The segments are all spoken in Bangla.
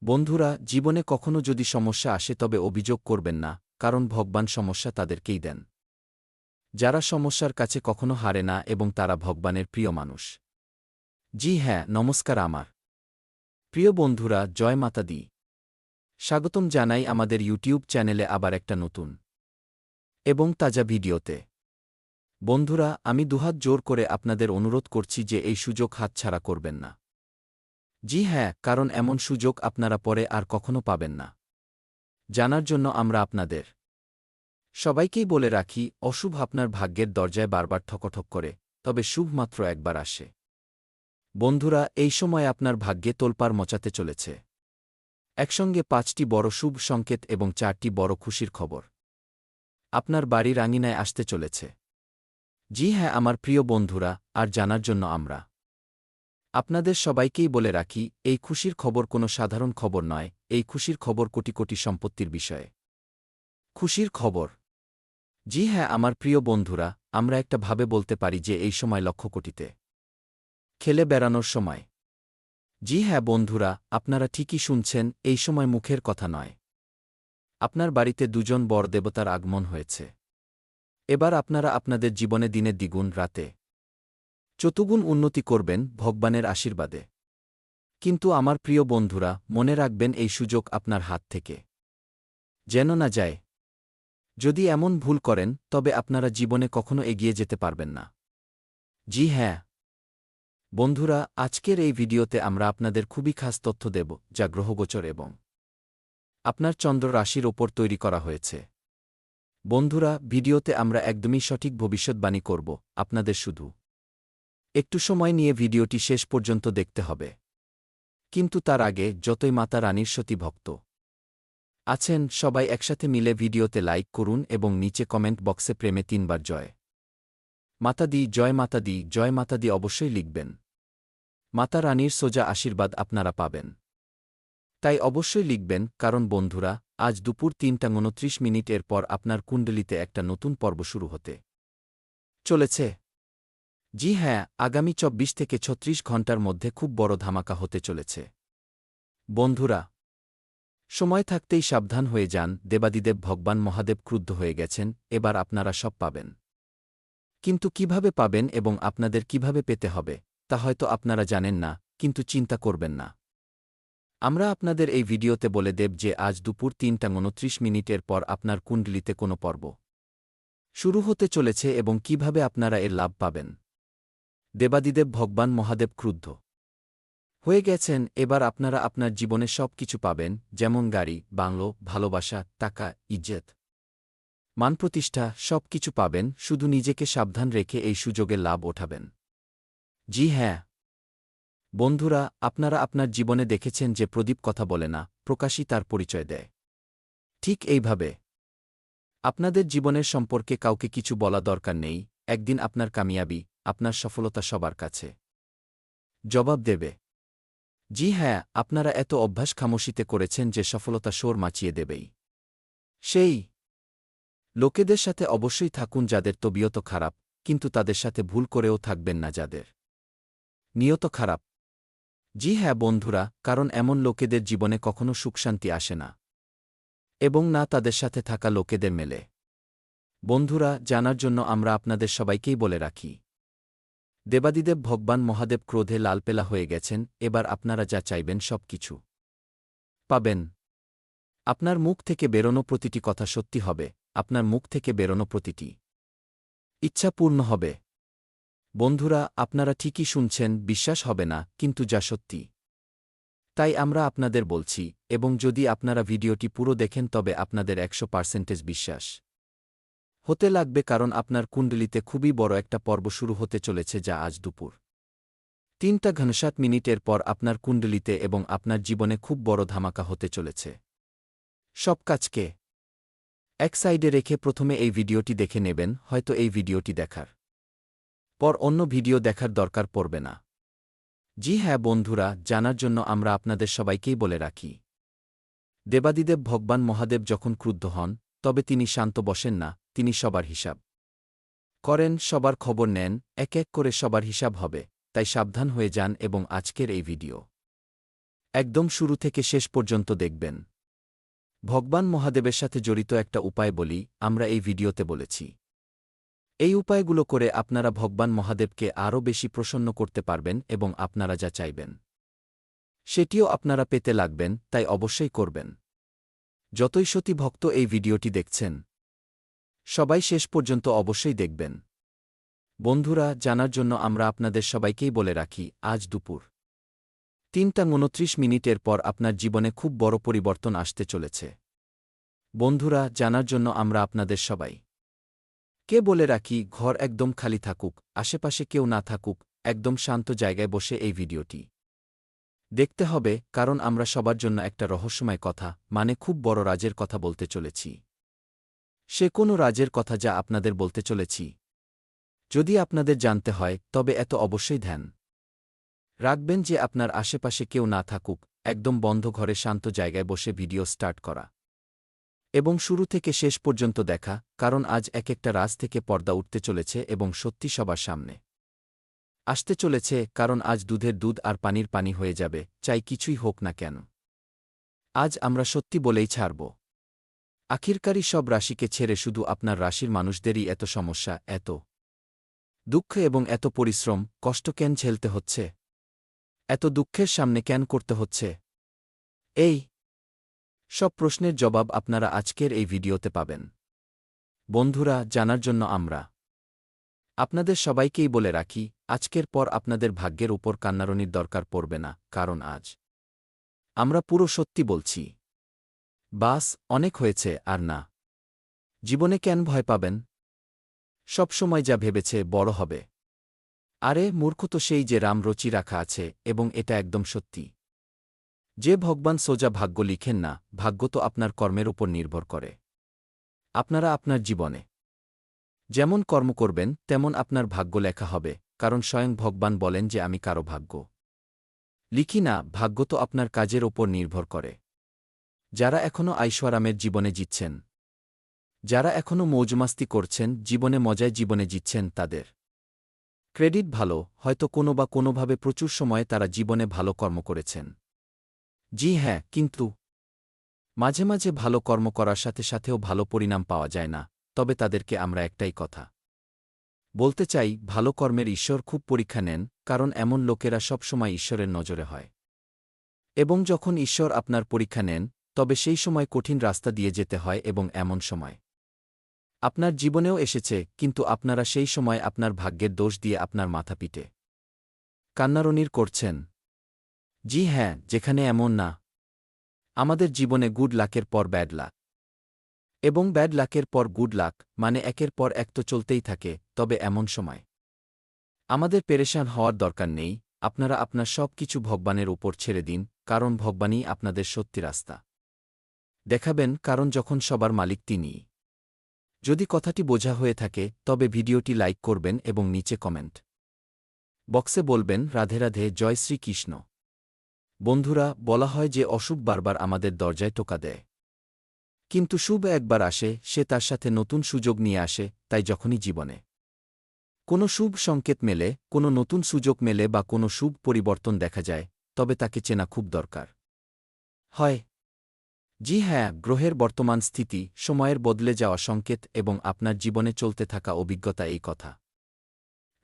বন্ধুরা, জীবনে কখনো যদি সমস্যা আসে তবে অভিযোগ করবেন না, কারণ ভগবান সমস্যা তাদেরকেই দেন। যারা সমস্যার কাছে কখনো হারে না এবং তারা ভগবানের প্রিয় মানুষ। জি হ্যাঁ, নমস্কার আমার প্রিয় বন্ধুরা, জয় মাতা দি। স্বাগতম জানাই আমাদের ইউটিউব চ্যানেলে আবার একটা নতুন এবং তাজা ভিডিওতে। বন্ধুরা, আমি দুহাত জোর করে আপনাদের অনুরোধ করছি যে এই সুযোগ হাতছাড়া করবেন না। জি হ্যাঁ, কারণ এমন সুযোগ আপনারা পরে আর কখনো পাবেন না। জানার জন্য আমরা আপনাদের সবাইকেই বলে রাখি, অশুভ আপনার ভাগ্যের দরজায় বারবার ঠকঠক করে, তবে শুভ মাত্র একবার আসে। বন্ধুরা, এই সময় আপনার ভাগ্যে তোলপাড় মচাতে চলেছে। একসঙ্গে ৫টি বড় শুভ সংকেত এবং ৪টি বড় খুশির খবর আপনার বাড়ির আঙিনায় আসতে চলেছে। জি হ্যাঁ আমার প্রিয় বন্ধুরা, আর জানার জন্য আমরা আপনাদের সবাইকেই বলে রাখি, এই খুশির খবর কোনো সাধারণ খবর নয়, এই খুশির খবর কোটি কোটি সম্পত্তির বিষয়ে খুশির খবর। জি হ্যাঁ আমার প্রিয় বন্ধুরা, আমরা একটা ভাবে বলতে পারি যে এই সময় লক্ষ কোটিতে খেলে বেড়ানোর সময়। জি হ্যাঁ বন্ধুরা, আপনারা ঠিকই শুনছেন, এই সময় মুখের কথা নয়। আপনার বাড়িতে দুজন বড় দেবতার আগমন হয়েছে। এবার আপনারা আপনাদের জীবনে দিনে দ্বিগুণ, রাতে চতুগুণ উন্নতি করবেন ভগবানের আশীর্বাদে। কিন্তু আমার প্রিয় বন্ধুরা, মনে রাখবেন এই সুযোগ আপনার হাত থেকে যেন না যায়। যদি এমন ভুল করেন তবে আপনারা জীবনে কখনো এগিয়ে যেতে পারবেন না। জি হ্যাঁ বন্ধুরা, আজকের এই ভিডিওতে আমরা আপনাদের খুবই খাস তথ্য দেব, যা গ্রহগোচর এবং আপনার চন্দ্র রাশির ওপর তৈরি করা হয়েছে। বন্ধুরা, ভিডিওতে আমরা একদমই সঠিক ভবিষ্যৎবাণী করব, আপনাদের শুধু একটু সময় নিয়ে ভিডিওটি শেষ পর্যন্ত দেখতে হবে। কিন্তু তার আগে, যতই মাতা রানীর সতী ভক্ত আছেন, সবাই একসাথে মিলে ভিডিওতে লাইক করুন এবং নিচে কমেন্ট বক্সে প্রেমে ৩ বার জয় মাতা দি, জয় মাতা দি, জয় মাতা দি অবশ্যই লিখবেন। মাতা রানীর সোজা আশীর্বাদ আপনারা পাবেন। তাই অবশ্যই লিখবেন, কারণ বন্ধুরা, আজ দুপুর ৩টা ২৯ এর পর আপনার কুণ্ডলিতে একটা নতুন পর্ব শুরু হতে চলেছে। জি হ্যাঁ, আগামী ২৪ থেকে ৩৬ ঘণ্টার মধ্যে খুব বড় ধামাকা হতে চলেছে। বন্ধুরা, সময় থাকতেই সাবধান হয়ে যান, দেবাদিদেব ভগবান মহাদেব ক্রুদ্ধ হয়ে গেছেন, এবার আপনারা সব পাবেন। কিন্তু কিভাবে পাবেন এবং আপনাদের কিভাবে পেতে হবে, তা হয়তো আপনারা জানেন না, কিন্তু চিন্তা করবেন না। আমরা আপনাদের এই ভিডিওতে বলে দেব যে আজ দুপুর ৩টা ২৯ এর পর আপনার কুণ্ডলিতে কোনো পর্ব শুরু হতে চলেছে এবং কিভাবে আপনারা এর লাভ পাবেন। দেবাদিদেব ভগবান মহাদেব ক্রুদ্ধ হয়ে গেছেন, এবার আপনারা আপনার জীবনে সব কিছু পাবেন, যেমন গাড়ি, বাংলো, ভালোবাসা, টাকা, ইজ্জত, মান প্রতিষ্ঠা, সব কিছু পাবেন, শুধু নিজেকে সাবধান রেখে এই সুযোগের লাভ ওঠাবেন। জি হ্যাঁ বন্ধুরা, আপনারা আপনার জীবনে দেখেছেন যে প্রদীপ কথা বলে না, প্রকাশই তার পরিচয় দেয়। ঠিক এইভাবে আপনাদের জীবনের সম্পর্কে কাউকে কিছু বলা দরকার নেই, একদিন আপনার কামিয়াবি, আপনার সফলতা সবার কাছে জবাব দেবে। জি হ্যাঁ, আপনারা এত অভ্যাস খামোশিতে করেছেন যে সফলতা শোর মাচিয়ে দেবেই। সেই লোকেদের সাথে অবশ্যই থাকুন যাদের তবিয়ত খারাপ, কিন্তু তাদের সাথে ভুল করেও থাকবেন না যাদের নিয়ত খারাপ। জি হ্যাঁ বন্ধুরা, কারণ এমন লোকেদের জীবনে কখনো সুখশান্তি আসে না এবং না তাদের সাথে থাকা লোকেদের মেলে। বন্ধুরা, জানার জন্য আমরা আপনাদের সবাইকেই বলে রাখি, দেবাদিদেব ভগবান মহাদেব ক্রোধে লালপেলা হয়ে গেছেন, এবার আপনারা যা চাইবেন সব কিছু পাবেন। আপনার মুখ থেকে বেরোনো প্রতিটি কথা সত্যি হবে, আপনার মুখ থেকে বেরোনো প্রতিটি ইচ্ছা পূর্ণ হবে। বন্ধুরা, আপনারা ঠিকই শুনছেন, বিশ্বাস হবে না, কিন্তু যা সত্যি তাই আমরা আপনাদের বলছি, এবং যদি আপনারা ভিডিওটি পুরো দেখেন তবে আপনাদের ১০০% বিশ্বাস হতে লাগবে, কারণ আপনার কুণ্ডলিতে খুবই বড় একটা পর্ব শুরু হতে চলেছে, যা আজ দুপুর ৩টা ৬০ এর পর আপনার কুণ্ডলিতে এবং আপনার জীবনে খুব বড় ধামাকা হতে চলেছে। সব কাজকে এক সাইডে রেখে প্রথমে এই ভিডিওটি দেখে নেবেন, হয়তো এই ভিডিওটি দেখার পর অন্য ভিডিও দেখার দরকার পড়বে না। জি হ্যাঁ বন্ধুরা, জানার জন্য আমরা আপনাদের সবাইকেই বলে রাখি, দেবাদিদেব ভগবান মহাদেব যখন ক্রুদ্ধ হন, তবে তিনি শান্ত বসেন না, তিনি সবার হিসাব করেন, সবার খবর নেন, এক এক করে সবার হিসাব হবে। তাই সাবধান হয়ে যান এবং আজকের এই ভিডিও একদম শুরু থেকে শেষ পর্যন্ত দেখবেন। ভগবান মহাদেবের সাথে জড়িত একটা উপায় বলি, আমরা এই ভিডিওতে বলেছি। এই উপায়গুলো করে আপনারা ভগবান মহাদেবকে আরও বেশি প্রসন্ন করতে পারবেন এবং আপনারা যা চাইবেন সেটিও আপনারা পেতে লাগবেন, তাই অবশ্যই করবেন। যতই সতী ভক্ত এই ভিডিওটি দেখছেন সবাই শেষ পর্যন্ত অবশ্যই দেখবেন। বন্ধুরা, জানার জন্য আমরা আপনাদের সবাইকেই বলে রাখি, আজ দুপুর ৩:২৯ পর আপনার জীবনে খুব বড় পরিবর্তন আসতে চলেছে। বন্ধুরা, জানার জন্য আমরা আপনাদের সবাই কে বলে রাখি, ঘর একদম খালি থাকুক, আশেপাশে কেউ না থাকুক, একদম শান্ত জায়গায় বসে এই ভিডিওটি দেখতে হবে, কারণ আমরা সবার জন্য একটা রহস্যময় কথা, মানে খুব বড় রাজের কথা বলতে চলেছি। সে কোনো রাজের কথা যা আপনাদের বলতে চলেছি যদি আপনাদের জানতে হয়, তবে এত অবশ্যই ধ্যান রাখবেন যে আপনার আশেপাশে কেউ না থাকুক, একদম বন্ধ ঘরে শান্ত জায়গায় বসে ভিডিও স্টার্ট করা এবং শুরু থেকে শেষ পর্যন্ত দেখা, কারণ আজ এক একটা রাজ থেকে পর্দা উঠতে চলেছে এবং সত্যি সবার সামনে আসতে চলেছে, কারণ আজ দুধের দুধ আর পানির পানি হয়ে যাবে, চাই কিছুই হোক না কেন। আজ আমরা সত্যি বলেই ছাড়ব। আখিরকারই সব রাশিকে ছেড়ে শুধু আপনার রাশির মানুষদেরই এত সমস্যা, এত দুঃখ এবং এত পরিশ্রম, কষ্ট কেন ঝেলতে হচ্ছে? এত দুঃখের সামনে কেন করতে হচ্ছে? এই সব প্রশ্নের জবাব আপনারা আজকের এই ভিডিওতে পাবেন। বন্ধুরা, জানার জন্য আমরা আপনাদের সবাইকেই বলে রাখি, আজকের পর আপনাদের ভাগ্যের উপর কান্নারনির দরকার পড়বে না, কারণ আজ আমরা পুরো সত্যি বলছি। বাস, অনেক হয়েছে আর না। জীবনে কেন ভয় পাবেন? সব সময় যা ভেবেছে বড় হবে। আরে মূর্খ তো সেই যে রাম রচি রাখা আছে, এবং এটা একদম সত্যি যে ভগবান সোজা ভাগ্য লিখেন না, ভাগ্য তো আপনার কর্মের উপর নির্ভর করে। আপনারা আপনার জীবনে যেমন কর্ম করবেন তেমন আপনার ভাগ্য লেখা হবে, কারণ স্বয়ং ভগবান বলেন যে আমি কারো ভাগ্য লিখি না, ভাগ্য তো আপনার কাজের ওপর নির্ভর করে। যারা এখনও আইশোয়ারামের জীবনে জিতছেন, যারা এখনও মৌজমাস্তি করছেন, জীবনে মজায় জীবনে জিতছেন, তাদের ক্রেডিট ভালো, হয়তো কোনো বা কোনোভাবে প্রচুর সময়ে তারা জীবনে ভালো কর্ম করেছেন। জি হ্যাঁ, কিন্তু মাঝে মাঝে ভালো কর্ম করার সাথে সাথেও ভালো পরিণাম পাওয়া যায় না, তবে তাদেরকে আমরা একটাই কথা বলতে চাই, ভালো কর্মের ঈশ্বর খুব পরীক্ষা নেন, কারণ এমন লোকেরা সবসময় ঈশ্বরের নজরে হয়। এবং যখন ঈশ্বর আপনার পরীক্ষা নেন, তবে সেই সময় কঠিন রাস্তা দিয়ে যেতে হয়, এবং এমন সময় আপনার জীবনেও এসেছে, কিন্তু আপনারা সেই সময় আপনার ভাগ্যের দোষ দিয়ে আপনার মাথা পিটে কান্নারনির করছেন। জি হ্যাঁ, যেখানে এমন না, আমাদের জীবনে গুড লাকের পর ব্যাড লাক এবং ব্যাড লাকের পর গুড লাক, মানে একের পর এক তো চলতেই থাকে, তবে এমন সময় আমাদের পেরেশান হওয়ার দরকার নেই। আপনারা আপনার সব কিছু ভগবানের উপর ছেড়ে দিন, কারণ ভগবানই আপনাদের সত্যি রাস্তা দেখাবেন, কারণ যখন সবার মালিক তিনিই। যদি কথাটি বোঝা হয়ে থাকে, তবে ভিডিওটি লাইক করবেন এবং নিচে কমেন্ট বক্সে বলবেন রাধে রাধে, জয় শ্রীকৃষ্ণ। বন্ধুরা, বলা হয় যে অশুভ বারবার আমাদের দরজায় টোকা দেয়, কিন্তু শুভ একবার আসে, সে তার সাথে নতুন সুযোগ নিয়ে আসে। তাই যখনই জীবনে কোনো শুভ সংকেত মেলে, কোনো নতুন সুযোগ মেলে বা কোনো শুভ পরিবর্তন দেখা যায়, তবে তাকে চেনা খুব দরকার হয়। জি হ্যাঁ, গ্রহের বর্তমান স্থিতি, সময়ের বদলে যাওয়া সংকেত এবং আপনার জীবনে চলতে থাকা অভিজ্ঞতা এই কথা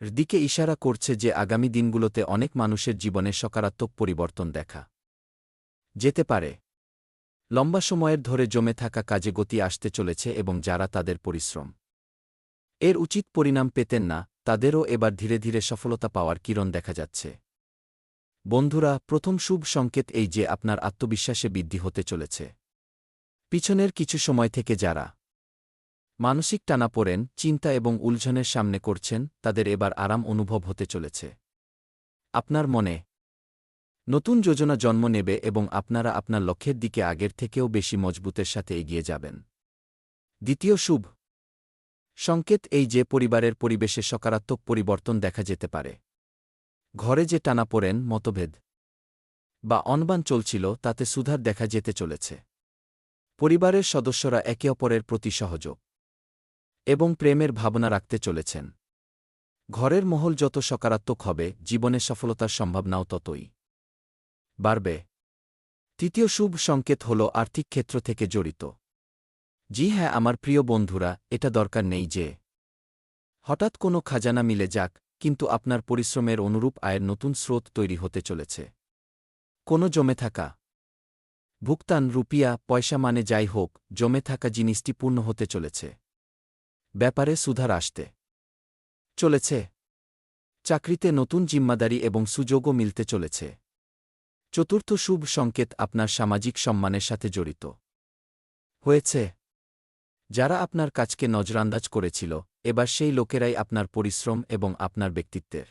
দিকে ইশারা করছে যে আগামী দিনগুলোতে অনেক মানুষের জীবনে সকারাত্মক পরিবর্তন দেখা যেতে পারে। লম্বা সময়ের ধরে জমে থাকা কাজে গতি আসতে চলেছে এবং যারা তাদের পরিশ্রম এর উচিত পরিণাম পেতেন না, তাদেরও এবার ধীরে ধীরে সফলতা পাওয়ার কিরণ দেখা যাচ্ছে। বন্ধুরা, প্রথম শুভ সংকেত এই যে আপনার আত্মবিশ্বাসে বৃদ্ধি হতে চলেছে। পিছনের কিছু সময় থেকে যারা মানসিক টানাপোড়েন, চিন্তা এবং উলঝনের সামনে করছেন, তাদের এবার আরাম অনুভব হতে চলেছে। আপনার মনে নতুন যোজনা জন্ম নেবে এবং আপনারা আপনার লক্ষ্যের দিকে আগের থেকেও বেশি মজবুতের সাথে এগিয়ে যাবেন। দ্বিতীয় শুভ সংকেত এই যে পরিবারের পরিবেশে সকারাত্মক পরিবর্তন দেখা যেতে পারে। ঘরে যে টানাপোড়েন, মতভেদ বা অনবান চলছিল, তাতে সুধার দেখা যেতে চলেছে। পরিবারের সদস্যরা একে অপরের প্রতি সহযোগ এবং প্রেমের ভাবনা রাখতে চলেছেন। ঘরের মহল যত সকারাত্মক হবে, জীবনে সফলতার সম্ভাবনাও ততই বাড়বে। তৃতীয় শুভ সংকেত হল আর্থিক ক্ষেত্র থেকে জড়িত। জি হ্যাঁ আমার প্রিয় বন্ধুরা, এটা দরকার নেই যে হঠাৎ কোনো খাজানা মিলে যাক, কিন্তু আপনার পরিশ্রমের অনুরূপ আয়ের নতুন স্রোত তৈরি হতে চলেছে। কোনো জমে থাকা ভুগতান, রুপিয়া, পয়সা মানে যাই হোক, জমে থাকা জিনিসটি পূর্ণ হতে চলেছে। ব্যাপারে সুধার আসতে চলেছে। চাকরিতে নতুন জিম্মাদারি এবং সুযোগও মিলতে চলেছে। চতুর্থ শুভ সংকেত আপনার সামাজিক সম্মানের সাথে জড়িত হয়েছে। যারা আপনার কাজকে নজরান্দাজ করেছিল, এবার সেই লোকেরাই আপনার পরিশ্রম এবং আপনার ব্যক্তিত্বের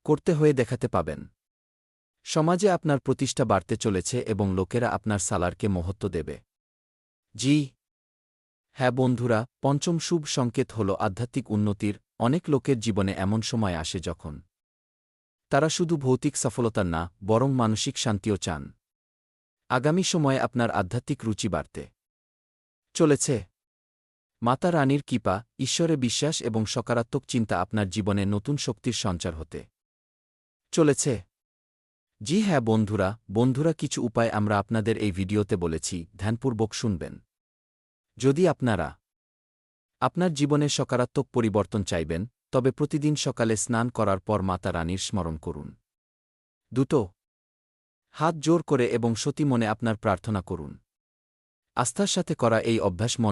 করতে হয়ে দেখাতে পাবেন। সমাজে আপনার প্রতিষ্ঠা বাড়তে চলেছে এবং লোকেরা আপনার সালারকে মহত্ব দেবে। জি হ্যাঁ বন্ধুরা, পঞ্চম শুভ সংকেত হল আধ্যাত্মিক উন্নতির। অনেক লোকের জীবনে এমন সময় আসে যখন তারা শুধু ভৌতিক সফলতা না, বরং মানসিক শান্তিও চান। আগামী সময়ে আপনার আধ্যাত্মিক রুচি বাড়তে চলেছে। মাতা রানীর কৃপা, ঈশ্বরে বিশ্বাস এবং সকারাত্মক চিন্তা আপনার জীবনে নতুন শক্তির সঞ্চার হতে চলেছে। জি হ্যাঁ বন্ধুরা কিছু উপায় আমরা আপনাদের এই ভিডিওতে বলেছি, ধ্যানপূর্বক শুনবেন। যদি আপনারা আপনার জীবনে সকারাত্মক পরিবর্তন চাইবেন, তবে প্রতিদিন সকালে স্নান করার পর মাতা রানীর স্মরণ করুন। দুটো হাত জোর করে এবং সতী মনে আপনার প্রার্থনা করুন। আস্থার সাথে করা এই অভ্যাস মন